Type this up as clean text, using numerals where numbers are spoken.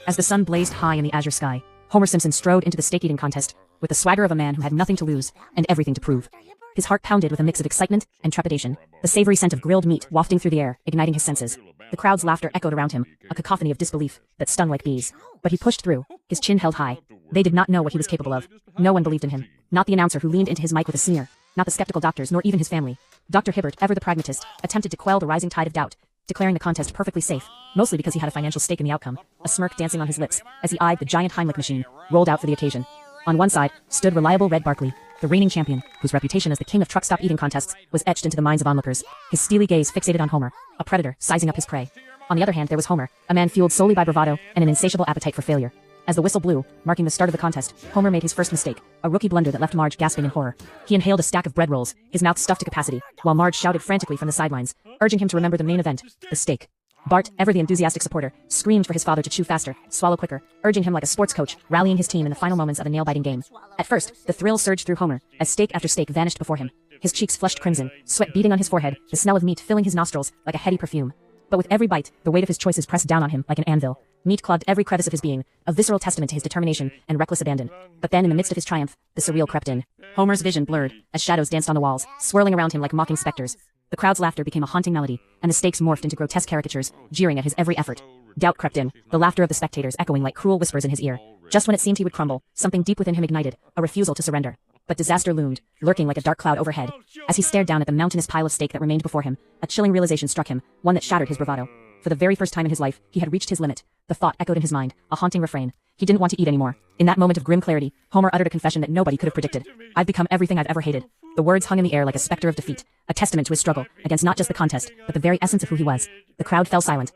As the sun blazed high in the azure sky, Homer Simpson strode into the steak-eating contest with the swagger of a man who had nothing to lose and everything to prove. His heart pounded with a mix of excitement and trepidation, the savory scent of grilled meat wafting through the air, igniting his senses. The crowd's laughter echoed around him, a cacophony of disbelief that stung like bees. But he pushed through, his chin held high. They did not know what he was capable of. No one believed in him. Not the announcer who leaned into his mic with a sneer. Not the skeptical doctors, nor even his family. Dr. Hibbert, ever the pragmatist, attempted to quell the rising tide of doubt, declaring the contest perfectly safe, mostly because he had a financial stake in the outcome, a smirk dancing on his lips as he eyed the giant Heimlich machine, rolled out for the occasion. On one side stood Reliable Red Barkley, the reigning champion, whose reputation as the king of truck stop eating contests was etched into the minds of onlookers, his steely gaze fixated on Homer, a predator sizing up his prey. On the other hand, there was Homer, a man fueled solely by bravado and an insatiable appetite for failure. As the whistle blew, marking the start of the contest, Homer made his first mistake, a rookie blunder that left Marge gasping in horror. He inhaled a stack of bread rolls, his mouth stuffed to capacity, while Marge shouted frantically from the sidelines, urging him to remember the main event, the steak. Bart, ever the enthusiastic supporter, screamed for his father to chew faster, swallow quicker, urging him like a sports coach, rallying his team in the final moments of a nail-biting game. At first, the thrill surged through Homer, as steak after steak vanished before him. His cheeks flushed crimson, sweat beading on his forehead, the smell of meat filling his nostrils like a heady perfume. But with every bite, the weight of his choices pressed down on him like an anvil. Meat clogged every crevice of his being, a visceral testament to his determination and reckless abandon. But then, in the midst of his triumph, the surreal crept in. Homer's vision blurred, as shadows danced on the walls, swirling around him like mocking specters. The crowd's laughter became a haunting melody, and the stakes morphed into grotesque caricatures, jeering at his every effort. Doubt crept in, the laughter of the spectators echoing like cruel whispers in his ear. Just when it seemed he would crumble, something deep within him ignited, a refusal to surrender. But disaster loomed, lurking like a dark cloud overhead. As he stared down at the mountainous pile of steak that remained before him, a chilling realization struck him, one that shattered his bravado. For the very first time in his life, he had reached his limit. The thought echoed in his mind, a haunting refrain. He didn't want to eat anymore. In that moment of grim clarity, Homer uttered a confession that nobody could have predicted. I've become everything I've ever hated. The words hung in the air like a specter of defeat, a testament to his struggle, against not just the contest, but the very essence of who he was. The crowd fell silent.